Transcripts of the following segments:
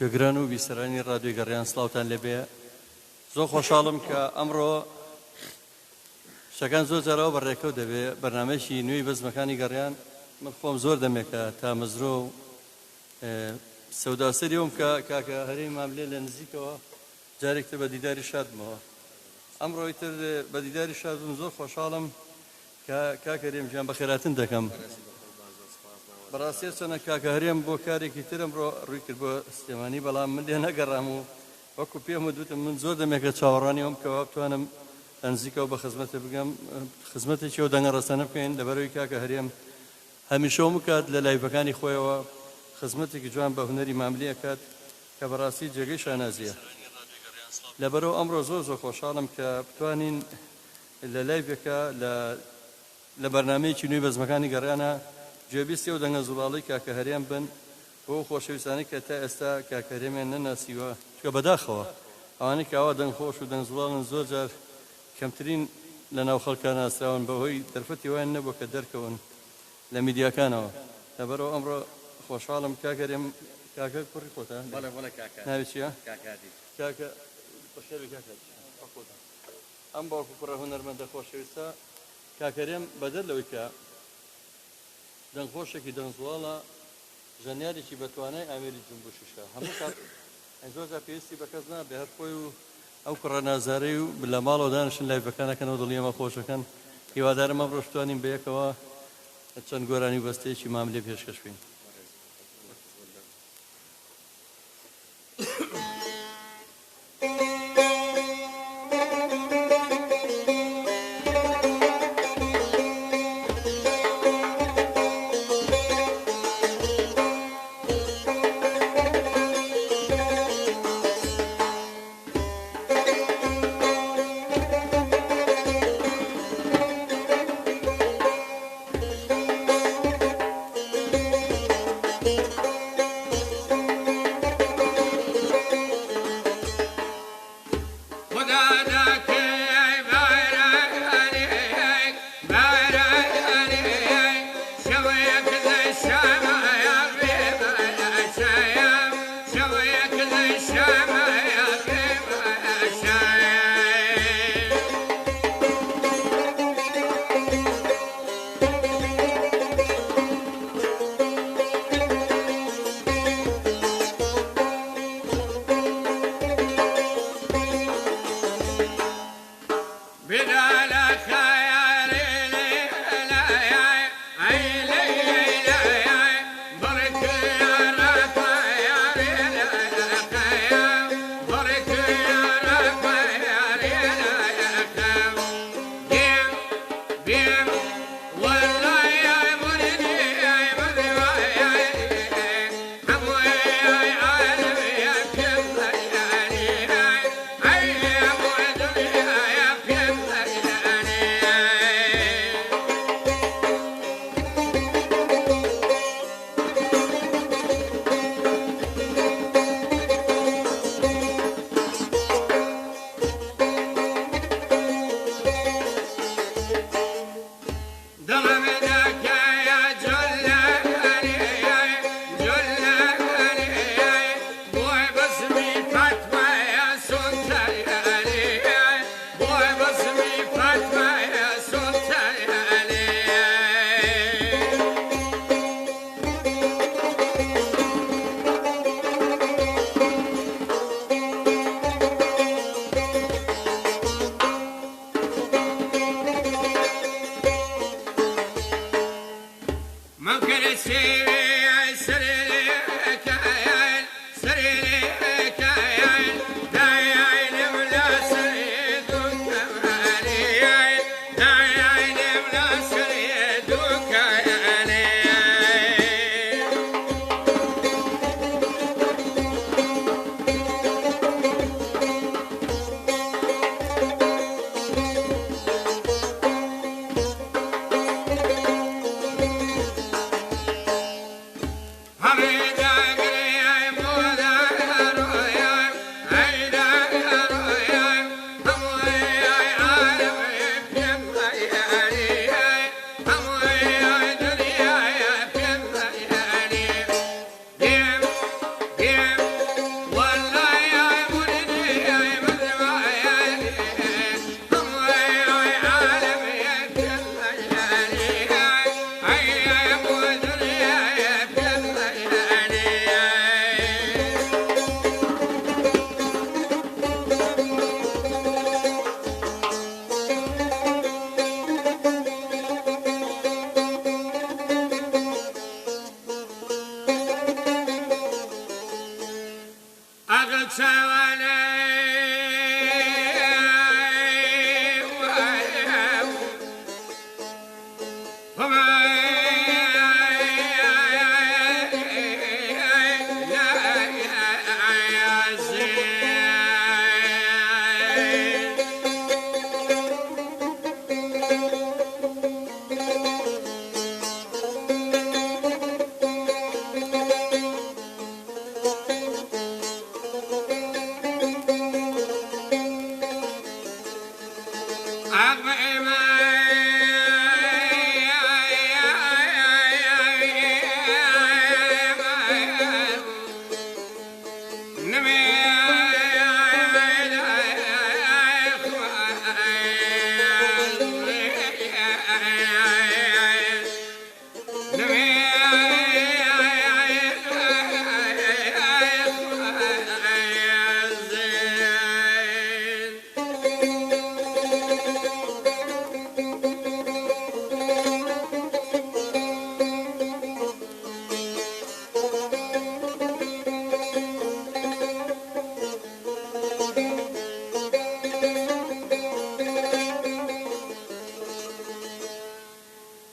گوێگران و بیسەرانی ڕادیۆی گەڕیان سڵاوتان لێبێ. زۆر خۆشحاڵم کە ئەمڕۆ شەکان زۆر جارەوە بەڕێکەوت دەبێ بەرنامەیەکی نوێی بەزمەکانی گەڕیان. من خۆم زۆر دەمێکە تا مزرۆ و سەوداسەریەوەم کە کاکە هەرێمی ماملێ لە نزیکەوە جارێکتر بە دیداری شادمەوە. ئەمڕۆی تر بە دیداری شادم زۆر خۆشحاڵم کە کاکە هەرێم گیان بە خێراتن دەکەم. بەڕاستی چەنە کاکە هەرێم بۆ کارێکی ترم ڕووی کرد بۆ سلێمانی، بەڵام من لێ نەگەڕام و وەکو پێم وتم من زۆر دەمێکە چاوەڕانیەوەم کەوا بتوانم لە نزیکەوە بە خزمەتە بگەم، خزمەتێکی و دەنگە ڕەسەنە بکەین لەبەرەوەی کاکە هەرێم هەمیشەوە بکات لە لایڤەکانی خۆیەوە خزمەتێکی جوان بە هونەری ماملێ ئەکات کە بەڕاستی جێگەی شانازیە. لەبەرەوە ئەمڕۆ زۆر خۆشحاڵم کە بتوانین لە لایڤێکە لە بەرنامەیەکی نوێی بەزمەکانی گەڕیانە گوێبیستی و دەنگە زوڵاڵی کاکە هەرێم بن بۆ خۆشەویستانی کە تا ئێستا کاکە هەرێمیان نەناسیوە، چکە بەداخەوە ئەوانەی کە ئاوا دەنگ خۆش و دەنگ زوڵاڵن زۆر جار کەمترین لە ناو خەڵکان ناسراون بەهۆی دەرفەتی وایان نەبووە کە دەرکەون لە میدیاکانەوە. لەبەرەوە ئەمڕۆ خۆشحاڵم کاکە هەرێم. کاکە کوڕی خۆتە؟ ناوی چییە؟ کاکە ئەم باوکو کوڕە هونەرمەندە خۆشەویستە کاکە هەرێم بەدەر لەوەی کە دەنگخۆشێکی دەنگزوڵاڵە ژەنیارێکی بەتوانای ئامێری جومبوشیشە. هەموو کات زۆر جار پێویستی بە کەس نابێ هەر خۆی و ئەو کوڕە نازارەی و لە ماڵەوە دانیشتن لایڤەکانەکەنەوە دڵی ئەمە خۆشەکەن. هیوادارم ئەمڕۆ توانین بەیەکەوە چەند گۆرانی و بەستەیەکی ماملێ پێشکەش بکەین.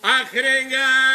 آخرینگه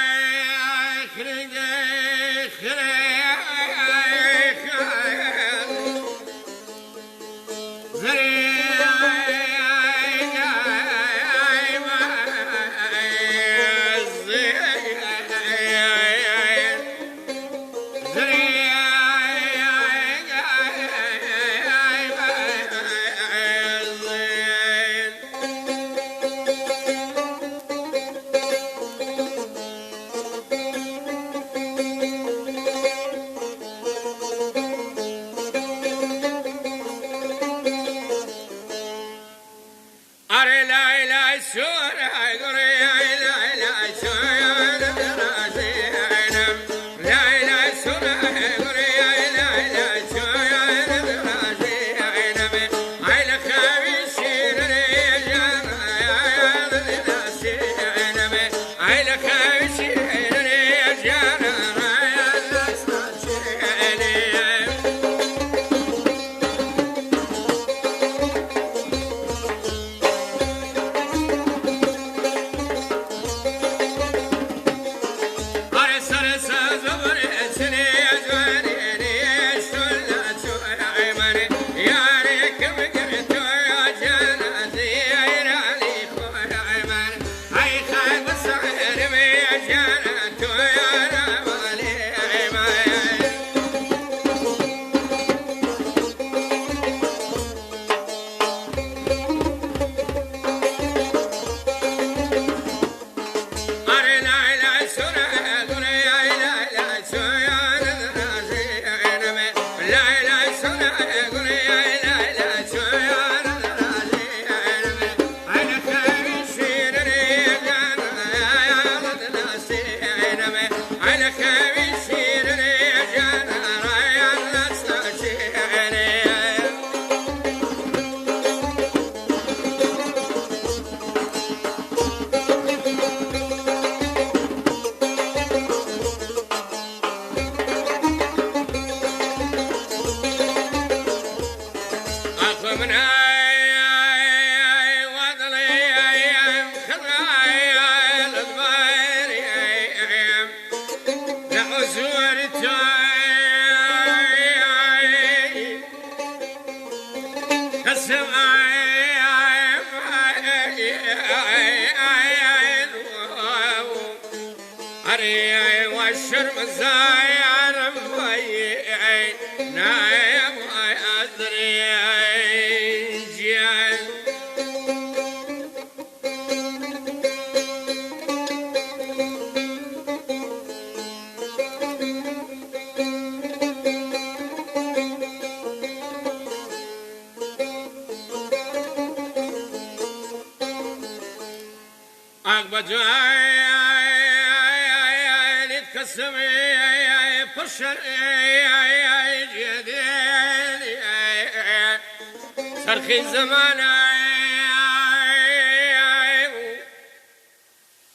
سرخي زمان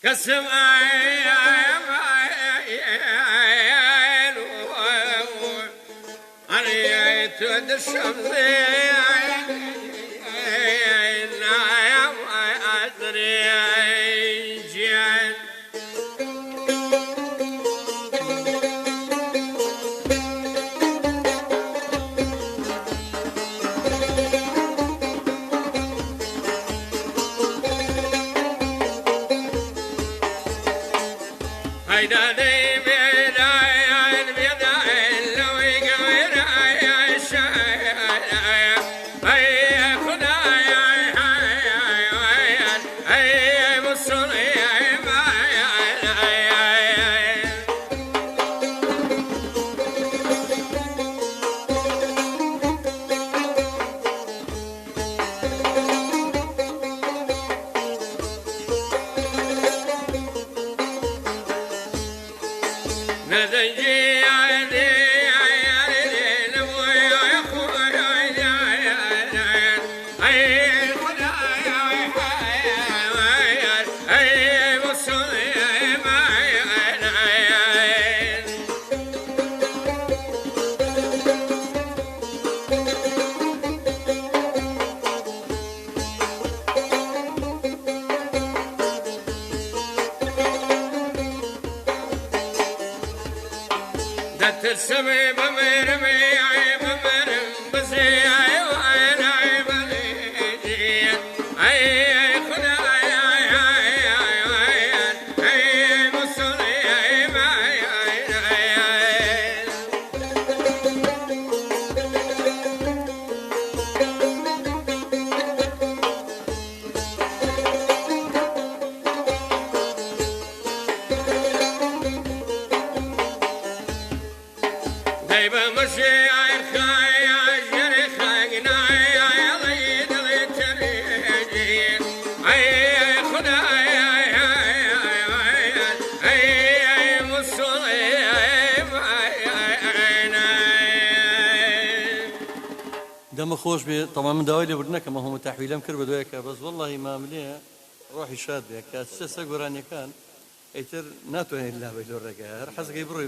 قسم علي تود الشمس ترسمي بمرمي بمرم بزي وانا بزي اي خدا اي مصري دايما مشي دم خوش بي طبعا من داوي لبرنا كما هو تحويلم كرب دويك بس والله ما مليه روحي شاد بك كاسس قراني كان ايتر ناتوه الا بيدور رجع حس بروي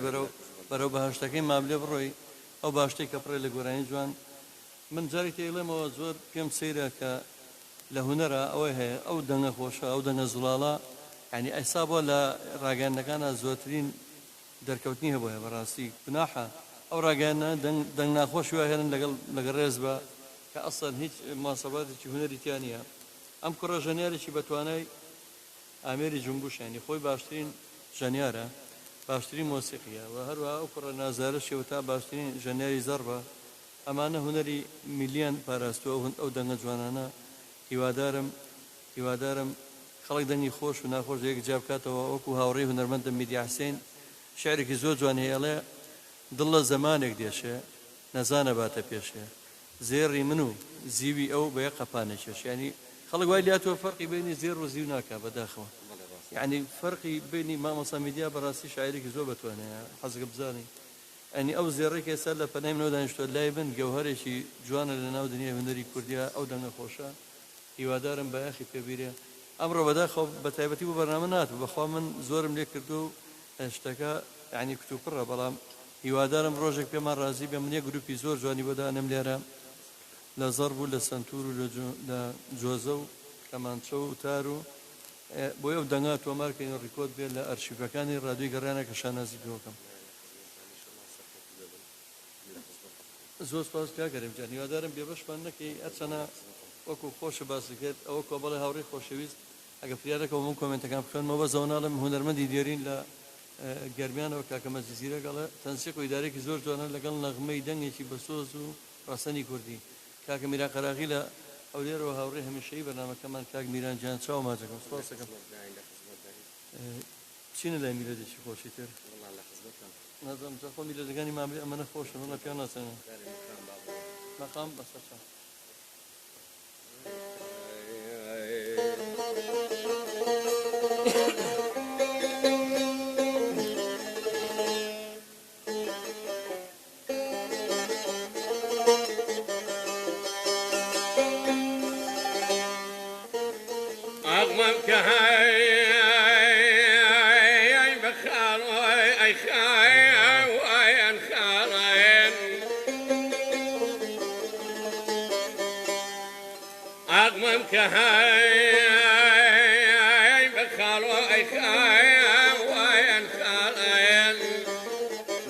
برو بهاشتكين ما مليه بروي او بهاشتي كبر لقراني جوان من جاريتي لما وزور كم سيره ك لهنرا او هي او دنا خوشا او دنا زلالا يعني اصابه ولا راجعنا كان زوترين دركوتني هبوها براسي بناحه او راجعنا دنا خوش وهنا لقل رزبه كاصلا هيك مواصفات هنري ثانيه ام كره جنيري شي بتواني اميري جنبوش يعني خوي باشترين جنياره باشترين موسيقيه وهروها او كره نازارش وتا باشترين جنيري ضربه امانه هنري مليون باراستو او دنا جوانانا هیوادارم خەڵک دەنگی خۆش و ناخۆش یەک جاب کاتەوە وەکو هاوڕێی هونەرمەندم میدیا حسێن شعرێکی زۆر جوان هەیەڵێ دڵ لە زەمانێک دێشێ نەزانە باتە پێشێ زێڕی من و زیوی ئەو بە یەک قەپانێکێش ینی خەڵک وای لاتەوە فەرقی بینی زێر و زیو ناکا بەداخەوە یعنی فەرقی بینی مامۆستا میدیا بەڕاستی شاعرێکی زۆر بەتوانەیە حەزگە بزانی ئەنی ئەو زێڕێکی ئێستا لە پەنای منەوە دانیشتووە لای بن گەوهەرێکی جوانە لە ناو دنیای هونەری کوردیا ئەو دەنگە خۆشە هیوادارم بەیاخی پێبیرێ ئەمڕۆ بەداخەوە بە تایبەتی بۆ بەرنامە ناتوو بەخوا من زۆرم لێ کردو و شتەکە یعنی کتوپڕە بەڵام هیوادارم ڕۆژێک پێمان ڕازی بێ من یەک گروپی زۆر جوانی بۆ دانم لێرە لە زەڕ بوو لە سنتور و لە جۆزە و کەمانچە و تار و بۆ ئەو دەنگا تۆمارکەین ڕیکۆرد بێت لە ئەرشیڤەکانی ڕادیۆی گەڕانە کە شانازی پێوەکەم زۆر سپاس کاکەریم جان هیوادارم بێبەشمان نەکەی ئەچەنە وەکو خۆشە باسی کرد ئەوە کۆبەڵی هاوڕێی خۆشەویست ئەگە فریارەکەەوە من کۆمنتەکان بخوێنمەوە زەوناڵم هونەرمەندی دێرین لە گەرمیانەوە کاکەمە جززیرە گەڵە تەنسیق و ئیدارێکی زۆر جوانە لەگەڵ نەغمەی دەنگێکی بەسۆز و ڕاستەنی کوردی کاکە میرا قەراغی لە ئەولێرەوە هاوڕێی هەمیشەیی بەرنامەکەمان کاک میران جان چاو ماچەکەم سپاسەکەم چینە لای میلەدێکی خۆشی تر نازانم خۆ میلەدەکانی ماملێ ئەمەنە خۆشن وڵا پێیان ناچەنە مەقام بەسەر چاو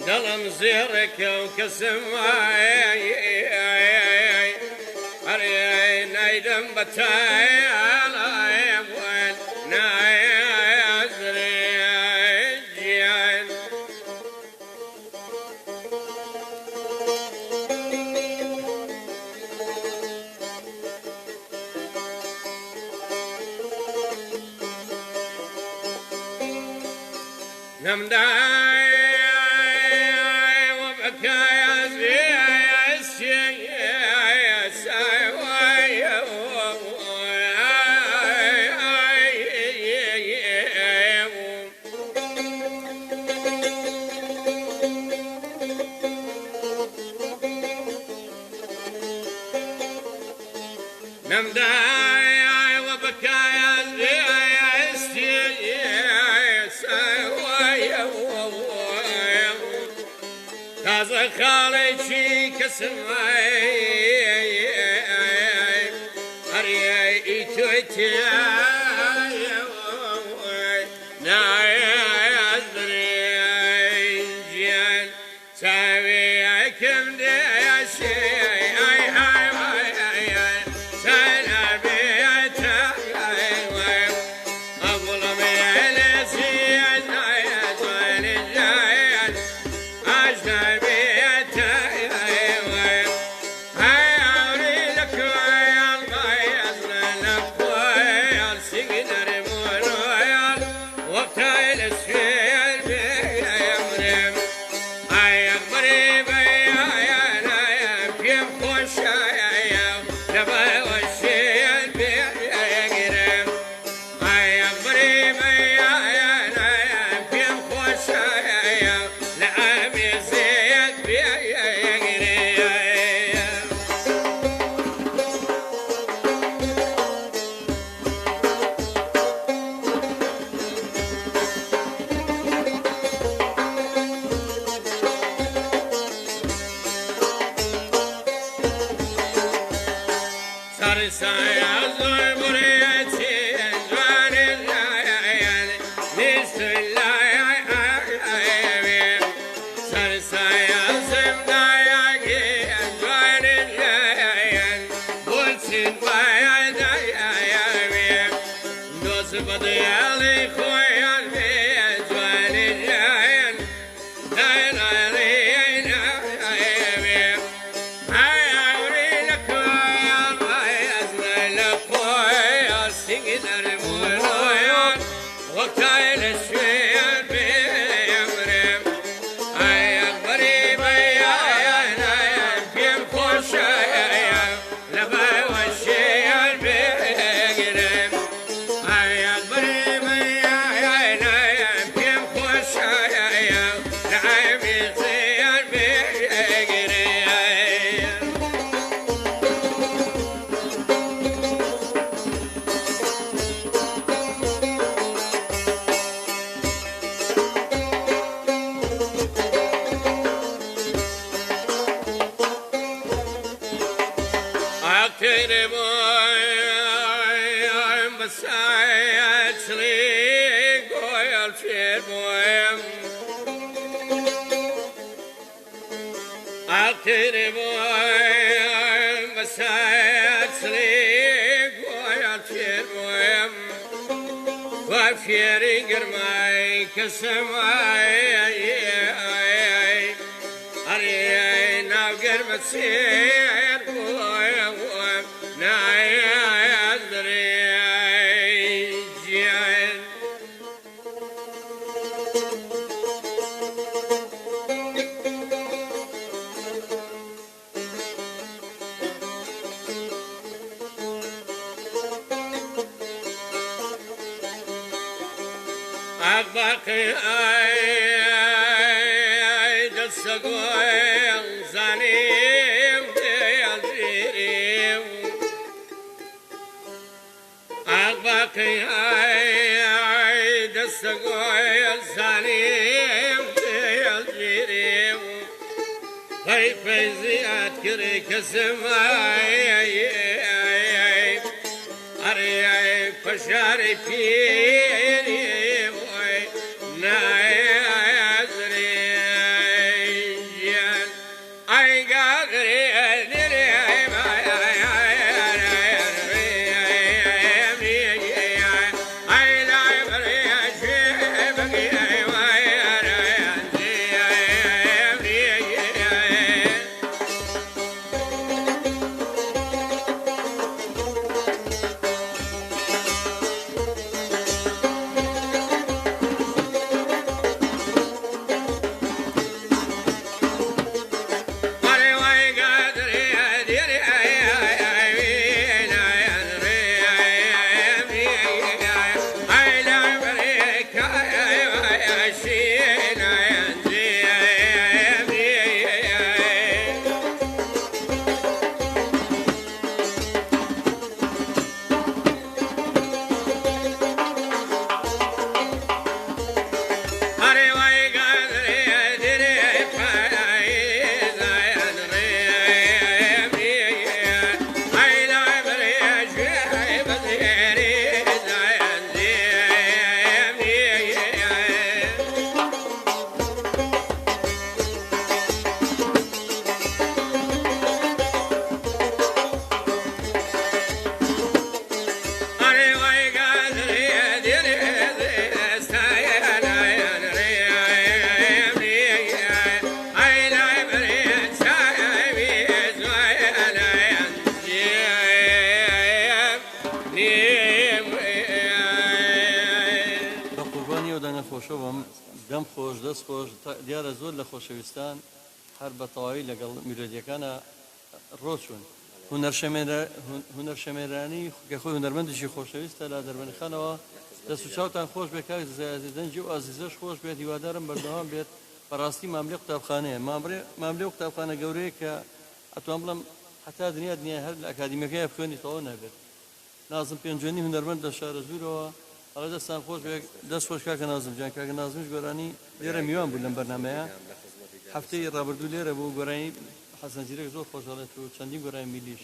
دلم زيرك وكسم نايدم بتاي خالي كسماي هري توتي ناي Fieri girmay kesemay Ari now girmatsir nay adri jian Akbaki ay Dassagoy zanim Aljirim Akbaki ay Dassagoy zanim Aljirim Gay feyziyat kiri kesemay Ari ay Pashari piri دەم خۆش دەست خۆش دیارە زۆر لە خۆشەویستان هەر بە تەواوی لەگەڵ میلۆدیەکانە ڕۆچوون هونەرشەمێرانی کە خۆی هونەرمەندێکی خۆشەویستە لە دەربەنیخانەوە دەست و چاوتان خۆش بێ کاک دەنجی و ئازیزەش خۆش بێت هیوادارم بەردەوام بێت بەڕاستی ماملێ قوتابخانەیە ماملێ قوتابخانە گەورەیە کە ئەتوان بڵم حتا دنیا هەر لە ئەکادیمیەکەی بخوێنیتەوە نابێت نازم پێنجێنی هونەرمەند لە شارە زوورەوە ئەڵە دەستان خۆش دەست خۆش کاکە نازم جان کاکە نازمش گۆرانی لێرە میوان بوو لەم بەرنامەیە هەفتەی ڕابردوو لێرە بوو گۆرانی حەسەن زیرەک زۆر خۆشەڵێت و چەندین گۆرانی میلیش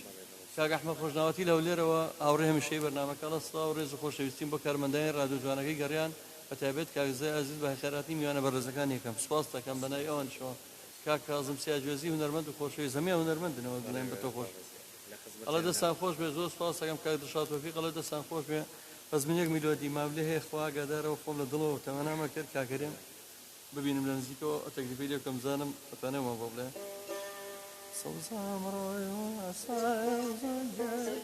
کاک ئەحمەد خۆشناوەتی لەو لێرەوە ئاوڕێ هەمیشەی بەرنامەکە لەسڵا و ڕێز و خۆشەویستیم بۆ کارمەندایان ڕادیۆ جوانەکەی گەڕیان بە تایبەت کاکزای عەزیز بە خێراتی میوانە بەڕێزەکان یەکەم سوپاس دەکەم بەناوی ئەوانشەوە کاک کاظم سیاجوێزی هونەرمەند و خۆشەویست هەموویان هونەرمەندنەوە دڵێن بە تۆ خۆش ئەڵە دەستان خۆش بێ زۆر سوپاس دەکەم کاک دڵشاد تۆفیق ئەڵە دەستان خۆش بێ بەس من یەک میلۆدی مابلێ هەیە خوا ئاگادارەوە خۆم لە دڵەوە تەمەنامە کرد کاکەرێم ببینم لە نزیکەوە تەکلیفی لێ بکەم بزانم ئەتوانێمەوە بۆ بڵێ سەوزام ڕۆی و ئەسای زەنگەر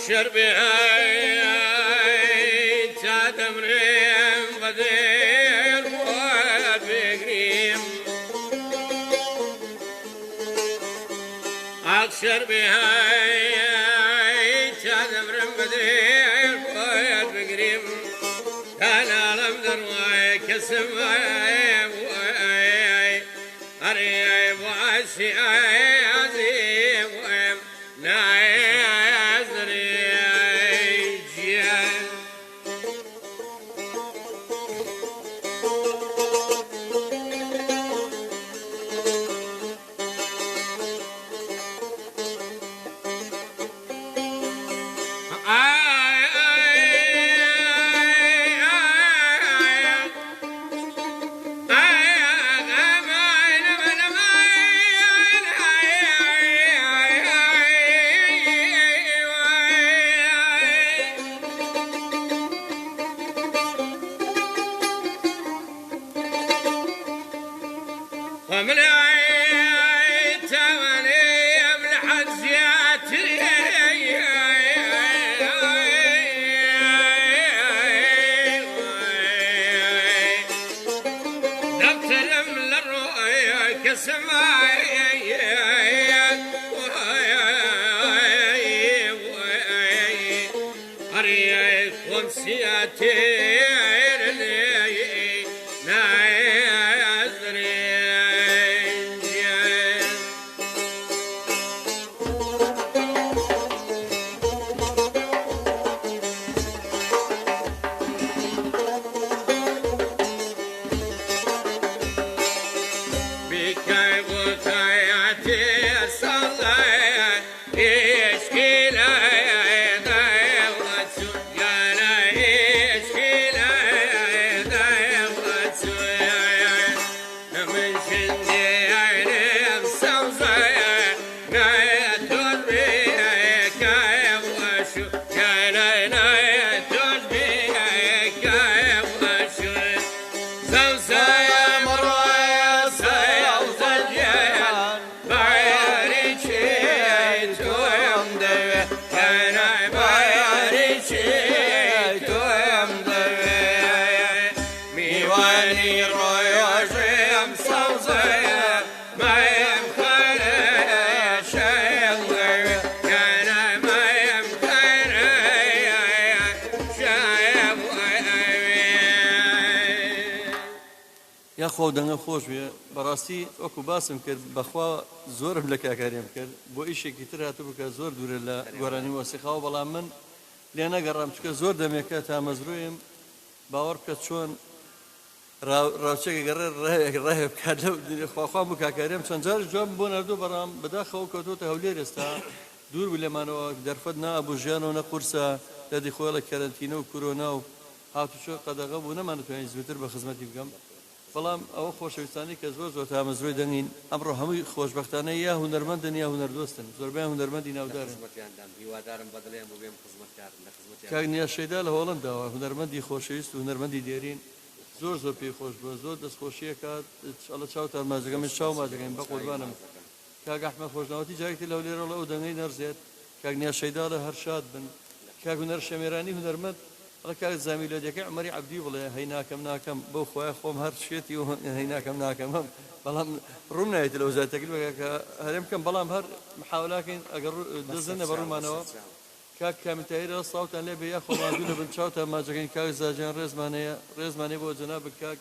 أكشر بهاي تادمرين بدير فؤاد بقريم أكشر بهاي تادمرين بدير فؤاد بقريم كان علم درواي كسماي بواي أرياي بواسي عزيم ناي ومن تمني أملحت زياتي دفتر من الرؤيا كسماي أريك ومسياتي خۆ دەنگە خۆش بێ بەڕاستی وەکو باسم کرد بەخوا زۆرم لە کاکاریم کرد بۆ ئیشێکی تر هاتو بکە زۆر دوورە لە گۆرانی وەسیخاوە بەڵام من لێ نەگەڕام چکە زۆر دەمێکە تا مەزرویم باوەڕ بکە چۆن ڕاوچێکی گەڕێ ڕێ بکات لەو خواخوا بوو کاکاریم چەند جار جواب بۆ نردوو بەڕام بەداخەوە کەوتۆتە هەولێر ئێستا دوور بوو لێمانەوە دەرفەت نابوو ژیانەوە نە قورسە لە دیخۆ لە کەرەنتینە و کۆرۆنا و هاتوچۆ قەدەغە بوو نەمانەتوانین زووتر بە خزمەتی بگەم بەڵام ئەوە خۆشەویستانی کە زۆر زۆر تا مەزروی دەنگین ئەمڕۆ هەمووی خۆشبەختانە یا هونەرمەندن یا هونەردۆستن زۆربیان هونەرمەندی ناودارن کاک نیاشەیدا لە هۆڵنداوە هونەرمەندی خۆشەویست و هونەرمەندی دێرین زۆر زۆر پێی خۆش بووە زۆر دەستخۆشیە کات ئەڵە چاوتان ماجەکەمە چاو ماجەکەین بە قوربانم کاک ئەحمەد خۆشناوەتی جارێکی لەو لێرەوە ئەو دەنگەی نەرزێت کاک نیاشەیدا لە هەر شاد بن کاک هونەر شەمێرانی هونەرمەند ئەڵە کاک زامیلۆدیەکەی عومەری عەبدی بڵێ هەی ناکەم ناکەم بەو خۆیان خۆم هەر شێتی و هەی ناکەم ناکەمم بەڵام ڕوون نایێت لەو زاتەکەی بگە کە هەرێم بکەم بەڵام هەر محاولاکەین ئەگەر دەزنە بەڕوومانەوە کاک کامیتایرە ساوتان لێ بێ یا خۆماندوو لە بن چاوتان ماجەکەین کاک زاجیان ڕێزمانەیە بۆ جەناب کاک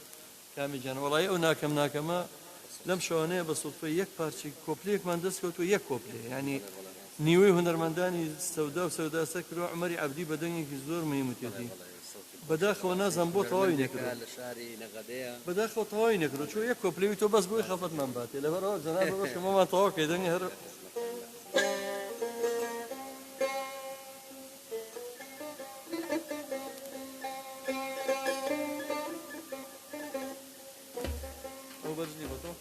کامیجان وەڵای ئەو ناکەم ناکەمە لەم شەوانەیە بە سوڵفەی یەک پارچی کۆپلەیەکمان دەست کەوتووە یەک کۆپلێ ینی نیوەی هونەرمەندانی سەودا و سەوداسە کردووە عومەری عەبدی بە دەنگێکی زۆر مهمەتی بەداخەوە نازانم بۆ تەواوی نەکردووە بەداخەوە تەواوی نەکردووە چۆ یەک کۆپلەوی تۆ بەس بۆی خەفەتمان باتێ لەبەرەوە جەناب بەشەمەمان تەواو کەی دەنگی هەر ئەو بەرزنی بۆ تۆ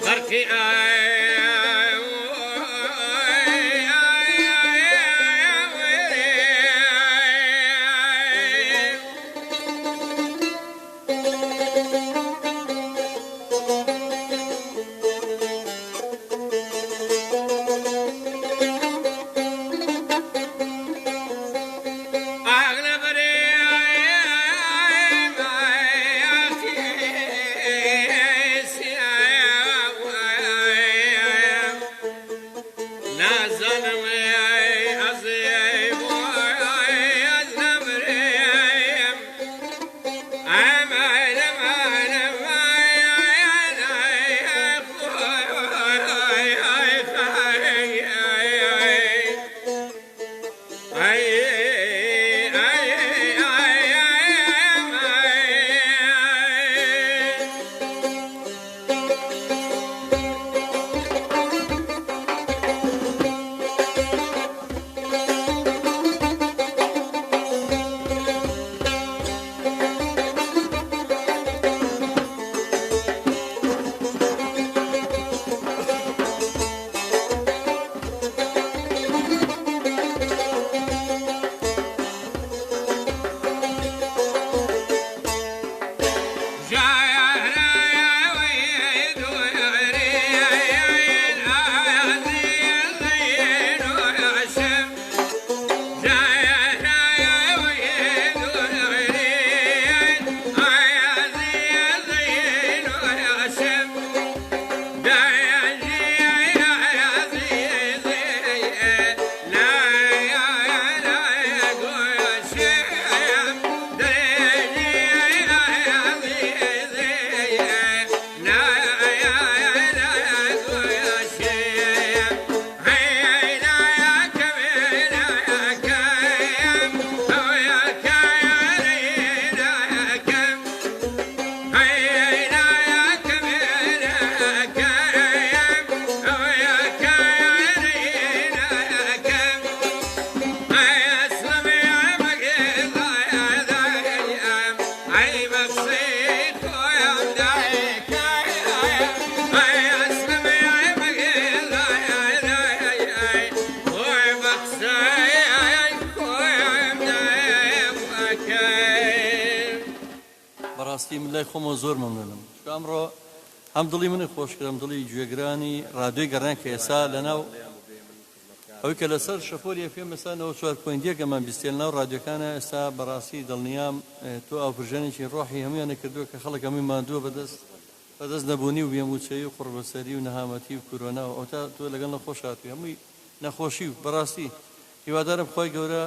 غرقي من لای خۆمە زۆر مەمنونم ئەمڕۆ هەم دڵی منی خۆشکرم دڵی گوێگرانی ڕادیۆی گەڕان کە ئێستا لەناو ئەوەی کە لەسەر شەپۆری FM ئێستا 94.1 ئەمان بیستێ لەناو ڕادیۆکانە ئێستا بەڕاستی دڵنیام تۆ ئاوپژێنێکی ڕۆحی هەمویانە کردووە کە خەڵک هەمووی ماندووە بەدەست نەبوونی و بێموچەیی و قوڕبەسەری و نەهامەتی و کۆرۆنا و ئەوتا تۆ لەگەڵ نەخۆش هاتووی هەمووی نەخۆشی و بەڕاستی هیوادارم خۆی گەورە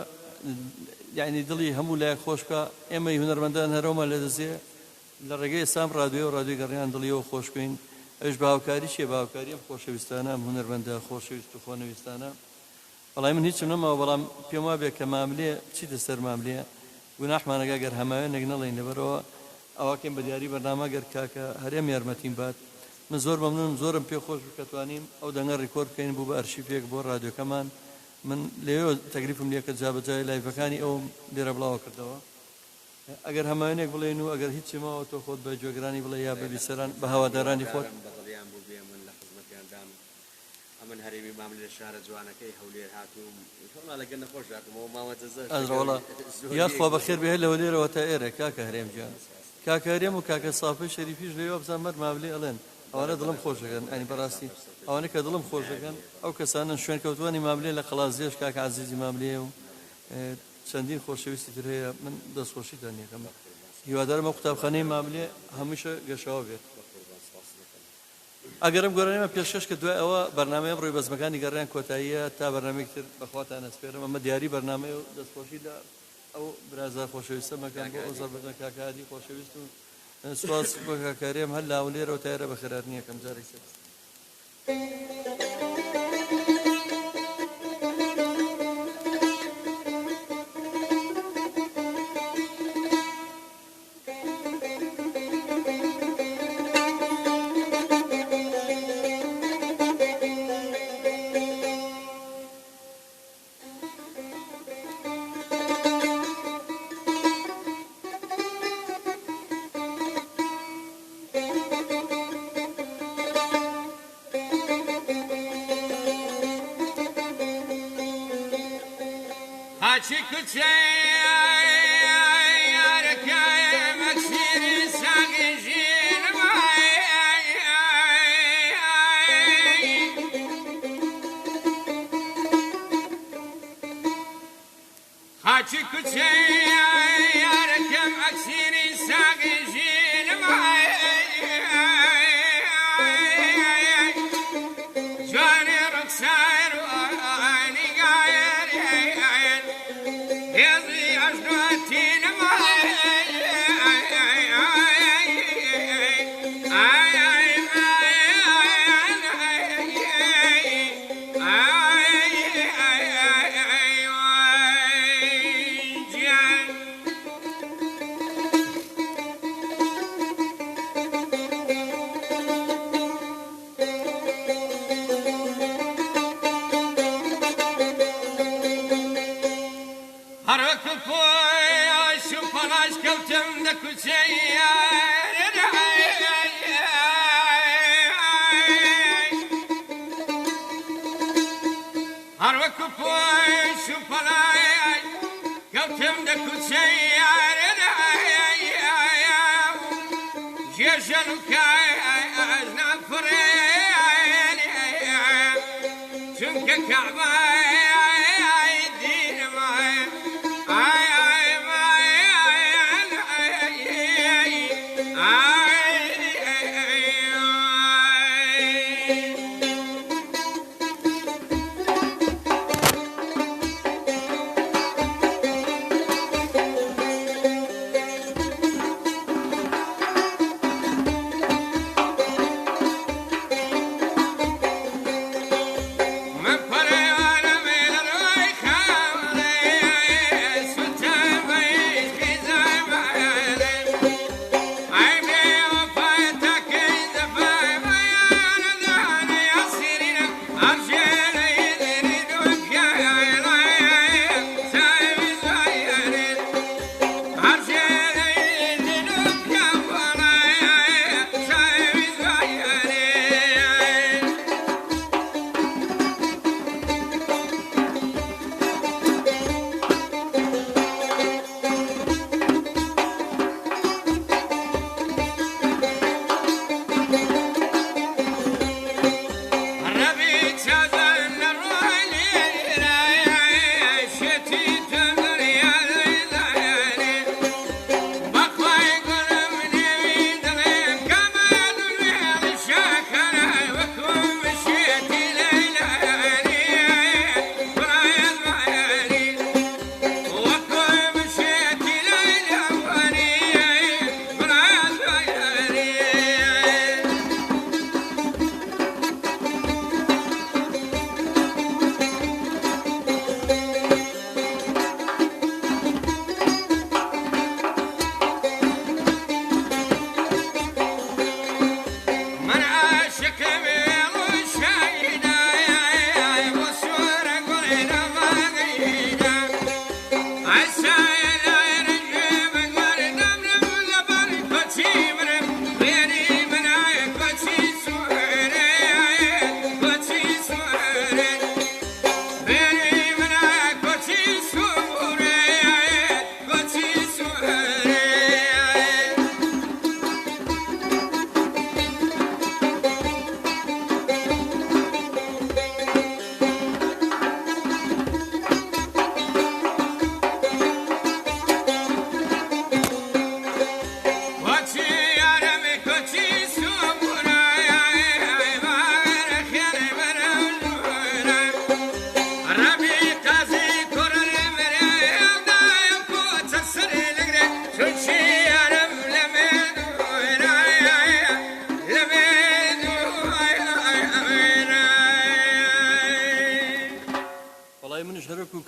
یعنی دڵی هەموو لای خۆشکە ئێمە هونەرمەندان هەرۆمە لەدەستێ لە ڕێگەی سام ڕادیۆ و ڕادیۆی گەڕیان دڵیەوە خۆشبین ئەوش باوکاری چیە باوکاری ئەم خۆشەویستانە ئەم هونەرمەندە خۆشەویست و خۆنەویستانە بەڵای من هیچم نەماوە بەڵام پێم وا بێ کە ماملێ چیتە سەر ماملێ گوناحمانەگا گەر هەماوێنێک نەڵێین لەبەرەوە ئەواکەین بە دیاری بەرنامە گەر کاکە هەرێم یارمەتیم بات من زۆر مەمنونم زۆرم پێ خۆش کە توانیم ئەو دەنگە ڕیکۆرد بکەین بوو بە ئەرشیفێک بۆ ڕادیۆکەمان من لێوە تەکلیفم لێ کە جابەجای لایڤەکانی ئەوم لێرە بڵاوە کردەوە ئەگەر هەماوێنێک بڵێن و ئەگەر هیچی ماوە تۆ خۆت بە جۆگرانی بڵێ یا بە بیسەران بە هەوادارانی خۆت من هەرێمی مام لە شارە جوانەکەی هەولێر هاتووم لەگەن نەخۆش هاتوومەوە ماوە ئەزڕۆڵە یاخوا بەخێر بهێ لە ولێرەوە تا ئێرە کاکە هەرێم گیان کاکە هەرێم و کاکە سافی شەریفیش لێوە بزان مەر ماملێ ئەڵێن ئەوانە دڵم خۆشەکەن ئەنی بەڕاستی ئەوانە کە دڵم خۆشەکەن ئەو کەسانن شوێن کەوتوانی ماملێ لە قەڵازێش کاکە عەزیزی ماملێ و چەندین خۆشەویستی تر هەیە من دەستخۆشیتان یەکەم هیوادارم ئەو قوتابخانەی ماملێ هەمیشە گەشەوە بێت ئەگەرم گۆرانێمە پێشکەش کە دوای ئەوە بەرنامەیەم ڕووی بەزمەکانی گەڕیان کۆتاییە تا بەرنامەیەکی تر بەخواتان ئەسپێرم ئەمە دیاری بەرنامەیە و دەستخۆشی لە ئەو برازە خۆشەویستە مەکەن بۆ ئەو زەربەتە کاکادی خۆشەویست و سواس بۆ کاکارێم هەر لا ولێرەوە تا ئێرە بەخێراتنی یەکەم جارێک سەر هاتي كتيارك يا مكسير ساقجين هاتي كتيارك يا مكسير ساقجين جاني رقصار واني قاير يضي أجدوتين كوتم ذاك السيار هروك فوي شوفلاي كوتم ذاك السيار جيشنك أزنا فرين شنك كعبة دين معي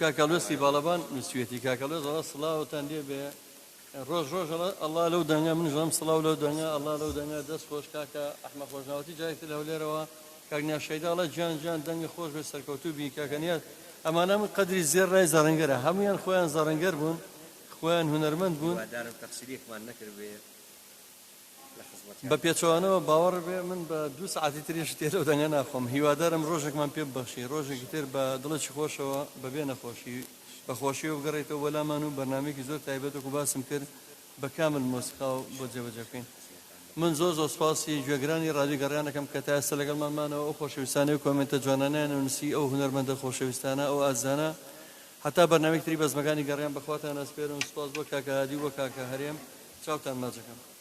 کاکەلوستی باڵەبان نووسێتی کاکەلۆز ئەڵە سڵاوتان لێ بێ ڕۆژ ڕۆژ ئەڵڵا لەو دەنگا من ژەم سڵاو لەو دەنگا ئەڵڵا لەو دەنگا دەست خۆش کاکە ئەحمە خۆشناوەتی جایەکتر لەولێرەوە کاکنیا شەیدا ئەڵە جان جان دەنگی خۆش بێ سەرکەوتوو بین کاکەنیات ئەمانە من قەدری زێر ڕای زەڕەنگەرە هەمویان خۆیان زەڕەنگەر بوون خۆیان هونەرمەند بوون بە پێچەوانەوە باوەڕ بێ من بە 2 ساعتی تریش تێرە و دەنگە ناخۆم هیوادارم ڕۆژێکمان پێ ببەخشی ڕۆژێکی تر بە دڵێکی خۆشەوە بەبێ نەخۆشی بەخۆشی و بگەڕێتەوە بەلامان و بەرنامەیەکی زۆر تایبەت و باسم کرد بە کامل مۆسیقا و بۆ جێبەجێبکەین. من زۆر سپاسی گوێگرانی ڕادیۆ گەڕیانەکەم کە تا ئێستا لەگەڵمانمانەوە ئەو خۆشەویستانەی و کۆمنتە جوانانیان نووسی ئەو هونەرمەندە خۆشەویستانە ئەو ئازانە حتا بەرنامەی تری بەزمەکانی گەڕیان بەخواتان ئەسپێرم. سپاس بۆ کاکە هادی و بۆ کاکە هەرێم. چاوتان ماچەکەم.